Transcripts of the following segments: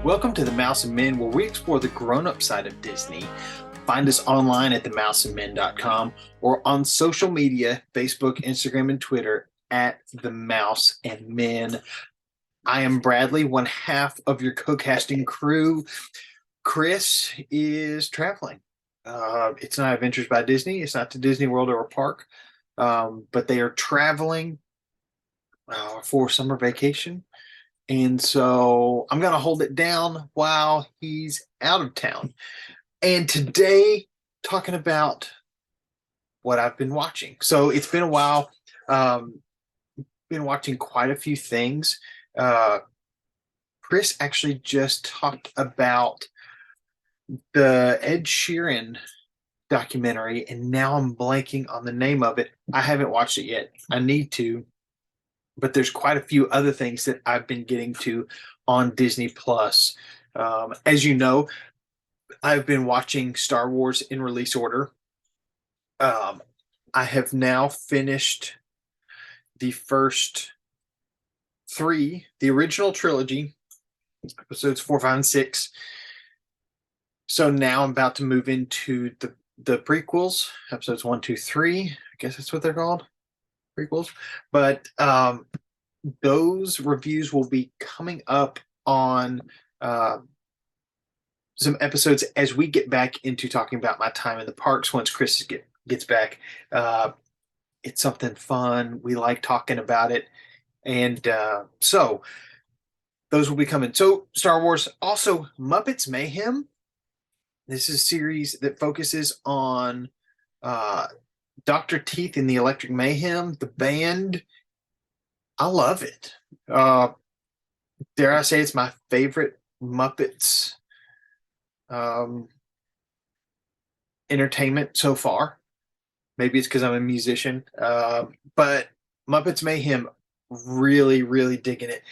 Welcome to The Mouse and Men, where we explore the grown-up side of Disney. Find us online at themouseandmen.com or on social media, Facebook, Instagram, and Twitter at The Mouse and Men. I am Bradley, one half of your co-casting crew. Chris is traveling. It's not Adventures by Disney. It's not to Disney World or a park, but they are traveling for summer vacation. And so I'm going to hold it down while he's out of town. And today, talking about what I've been watching. So it's been a while. Been watching quite a few things. Chris actually just talked about the Ed Sheeran documentary, and now I'm blanking on the name of it. I haven't watched it yet. I need to, but there's quite a few other things that I've been getting to on Disney Plus. As you know, I've been watching Star Wars in release order. I have now finished the first three, the original trilogy, episodes 4, 5, and 6. So now I'm about to move into the prequels, episodes 1, 2, 3. I guess that's what they're called, prequels. But those reviews will be coming up on some episodes as we get back into talking about my time in the parks once Chris gets back. It's something fun. We like talking about it. And so those will be coming. So Star Wars, also Muppets Mayhem. This is a series that focuses on Dr. Teeth and the Electric Mayhem, the band. I love it. Dare I say it's my favorite Muppets entertainment so far. Maybe it's because I'm a musician, but Muppets Mayhem, really, really digging it.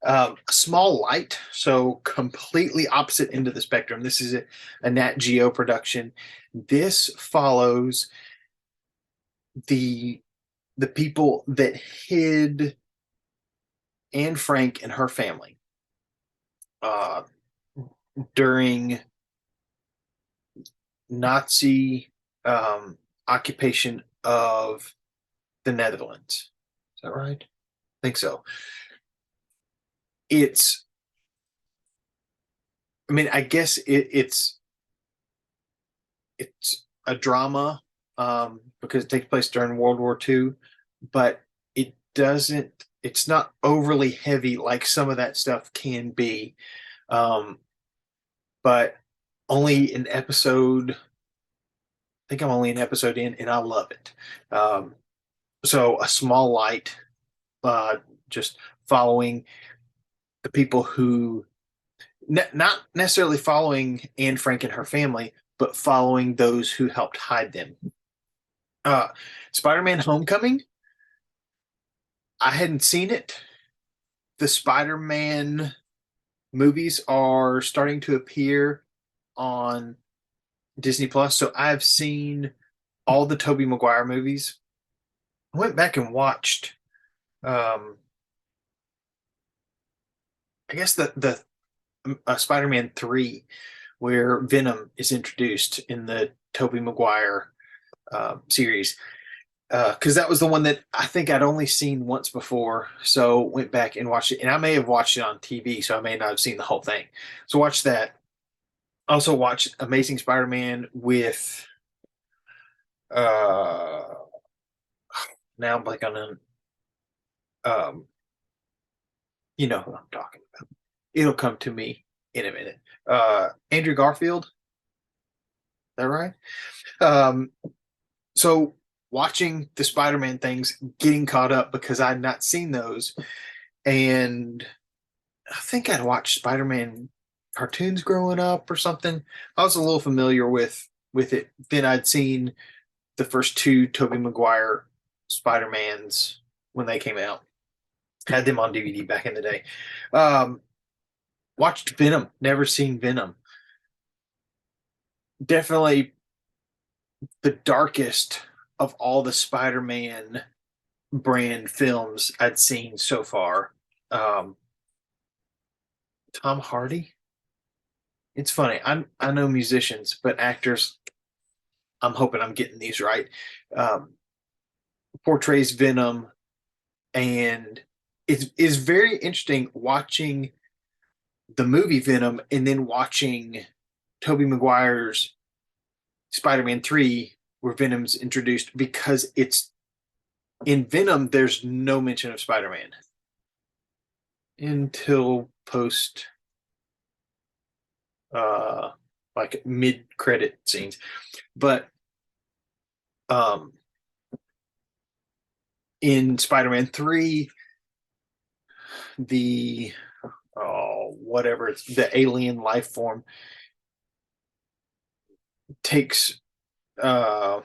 A small light, so completely opposite end of the spectrum. This is a Nat Geo production. This follows the people that hid Anne Frank and her family during Nazi occupation of the Netherlands. Is that right? I think so. I guess it's a drama because it takes place during World War II, but it's not overly heavy like some of that stuff can be. But only an episode, I think I'm only an episode in, and I love it. So a small light, just following the people who, not necessarily following Anne Frank and her family, but following those who helped hide them. Spider-Man Homecoming, I hadn't seen it. The Spider-Man movies are starting to appear on Disney Plus, so I've seen all the Tobey Maguire movies. I went back and watched I guess the Spider-Man 3, where Venom is introduced in the Tobey Maguire series. Because that was the one that I think I'd only seen once before, so went back and watched it. And I may have watched it on TV, so I may not have seen the whole thing. So watch that. Also watched Amazing Spider-Man with uh now I'm like on an you know who I'm talking about. It'll come to me in a minute. Andrew Garfield, is that right? Um, so watching the Spider-Man things, getting caught up because I'd not seen those, and I think I'd watched Spider-Man cartoons growing up or something. I was a little familiar with it. Then I'd seen the first two Tobey Maguire Spider-Mans when they came out. Had them on DVD back in the day. Watched Venom. Never seen Venom. Definitely the darkest of all the Spider-Man brand films I'd seen so far. Tom Hardy. it's funny. I know musicians, but actors, I'm hoping I'm getting these right. Um, portrays Venom, and it's very interesting watching the movie Venom and then watching Tobey Maguire's Spider-Man 3 where Venom's introduced, because it's in Venom there's no mention of Spider-Man until post uh like mid-credit scenes. But um in Spider-Man 3, the whatever it's the alien life form takes uh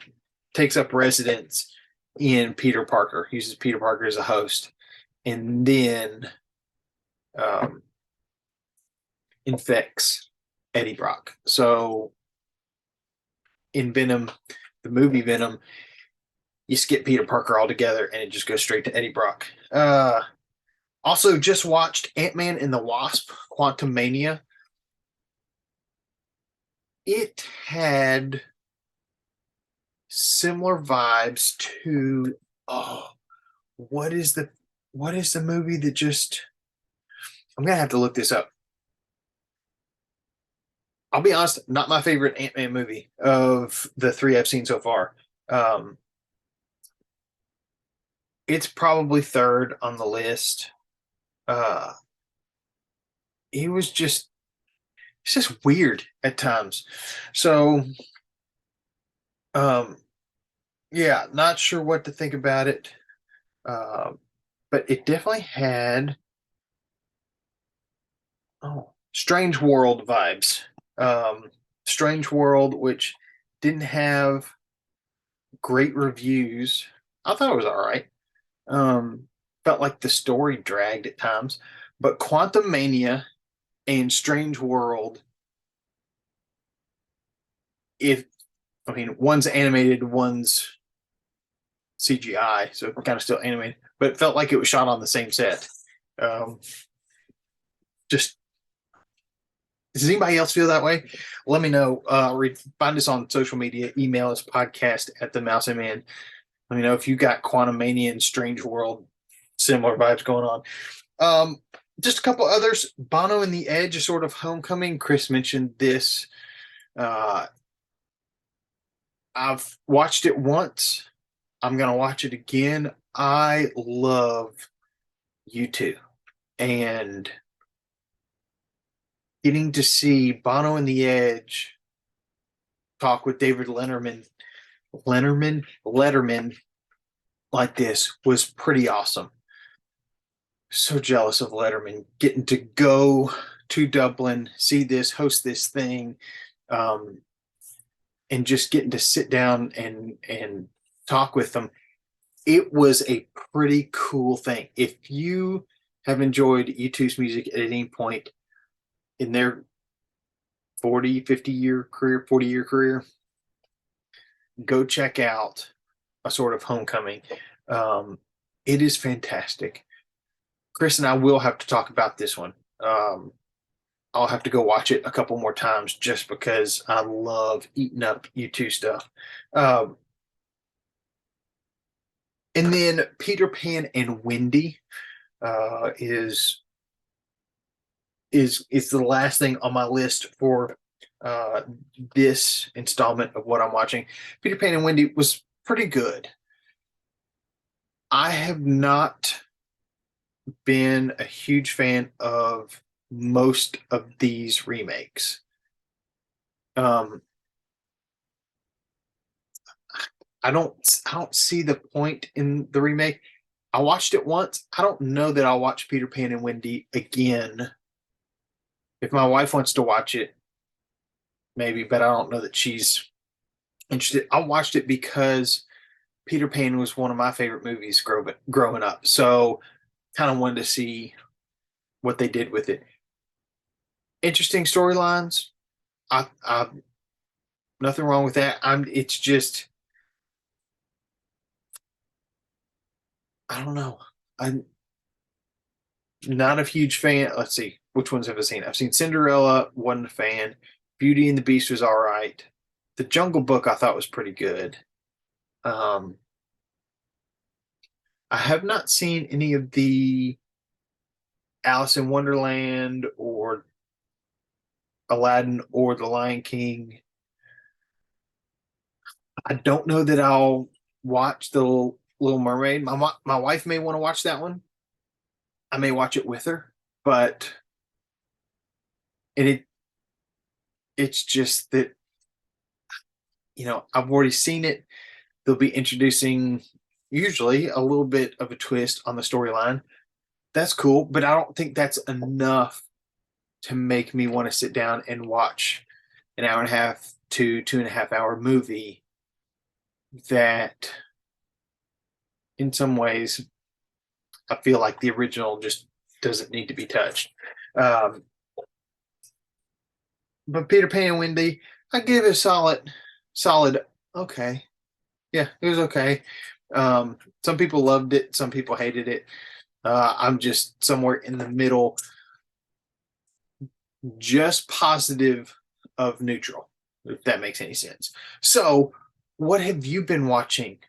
takes up residence in Peter Parker, uses Peter Parker as a host, and then um, infects Eddie Brock. So in Venom, the movie Venom, you skip Peter Parker altogether and it just goes straight to Eddie Brock. Also, just watched Ant-Man and the Wasp: Quantumania. It had similar vibes to, oh, what is the movie that just, I'm gonna have to look this up. I'll be honest, not my favorite Ant-Man movie of the three I've seen so far. Um, it's probably third on the list. Uh, it was just, it's just weird at times. So, um, yeah, not sure what to think about it. Uh, but it definitely had, Strange World vibes. Strange World, which didn't have great reviews. I thought it was all right. Felt like the story dragged at times, but Quantum Mania and Strange World, if I mean one's animated, one's CGI, so kind of still animated, but it felt like it was shot on the same set. Um, just does anybody else feel that way? Let me know. Find us on social media. Email us podcast at the Mouse and Man. Let me know if you got Quantum Mania and Strange World similar vibes going on. Just a couple others. Bono and the Edge is sort of homecoming. Chris mentioned this. Uh, I've watched it once. I'm gonna watch it again. I love U2, and getting to see Bono and the Edge talk with David Letterman like this was pretty awesome. So jealous of Letterman getting to go to Dublin, see this, host this thing, um, and just getting to sit down and talk with them. It was a pretty cool thing. If you have enjoyed U2's music at any point in their 40, 50-year career, 40-year career, go check out A Sort of Homecoming. Um, it is fantastic. Chris and I will have to talk about this one. I'll have to go watch it a couple more times just because I love eating up U2 stuff. Um, and then Peter Pan and Wendy is the last thing on my list for uh, this installment of what I'm watching. Peter Pan and Wendy was pretty good. I have not been a huge fan of most of these remakes. Um, I don't see the point in the remake. I watched it once. I don't know that I'll watch Peter Pan and Wendy again. If my wife wants to watch it, maybe, but I don't know that she's interested. I watched it because Peter Pan was one of my favorite movies growing up. So kind of wanted to see what they did with it. Interesting storylines. I nothing wrong with that. It's just, I don't know. I Not a huge fan. Let's see, which ones have I seen? I've seen Cinderella, wasn't a fan. Beauty and the Beast was all right. The Jungle Book I thought was pretty good. Um, I have not seen any of the Alice in Wonderland or Aladdin or The Lion King. I don't know that I'll watch the Little Mermaid. My wife may want to watch that one. I may watch it with her, but and it's just that I've already seen it. They'll be introducing usually a little bit of a twist on the storyline. That's cool, but I don't think that's enough to make me want to sit down and watch an hour and a half to 2.5 hour movie that in some ways I feel like the original just doesn't need to be touched. Um, but Peter Pan and Wendy, I give it a solid okay. Yeah, it was okay. Some people loved it, some people hated it. I'm just somewhere in the middle, just positive of neutral, if that makes any sense. So, what have you been watching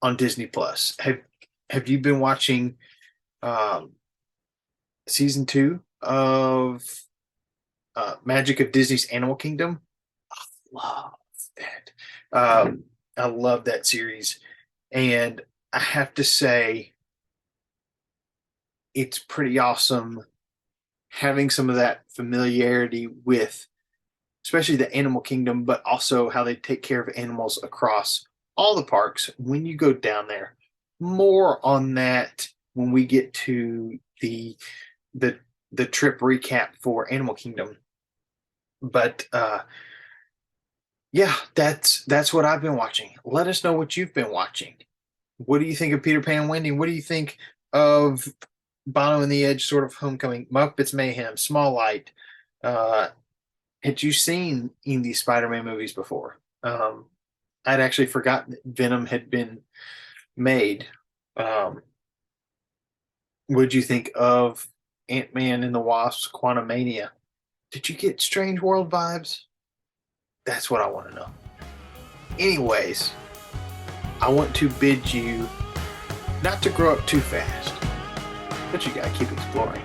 on Disney Plus? Have you been watching um, season 2 of Magic of Disney's Animal Kingdom? I love that. I love that series, and I have to say, it's pretty awesome having some of that familiarity with, especially the Animal Kingdom, but also how they take care of animals across all the parks when you go down there. More on that when we get to the the trip recap for Animal Kingdom. But yeah, that's what I've been watching. Let us know what you've been watching. What do you think of Peter Pan and Wendy? What do you think of Bono and the Edge, sort of Homecoming, Muppets Mayhem, Small Light? Uh, had you seen any of these Spider-Man movies before? I'd actually forgotten that Venom had been made. Um, what did you think of Ant-Man and the Wasp, Quantumania? Did you get Strange World vibes? That's what I want to know. Anyways, I want to bid you not to grow up too fast, but you gotta keep exploring.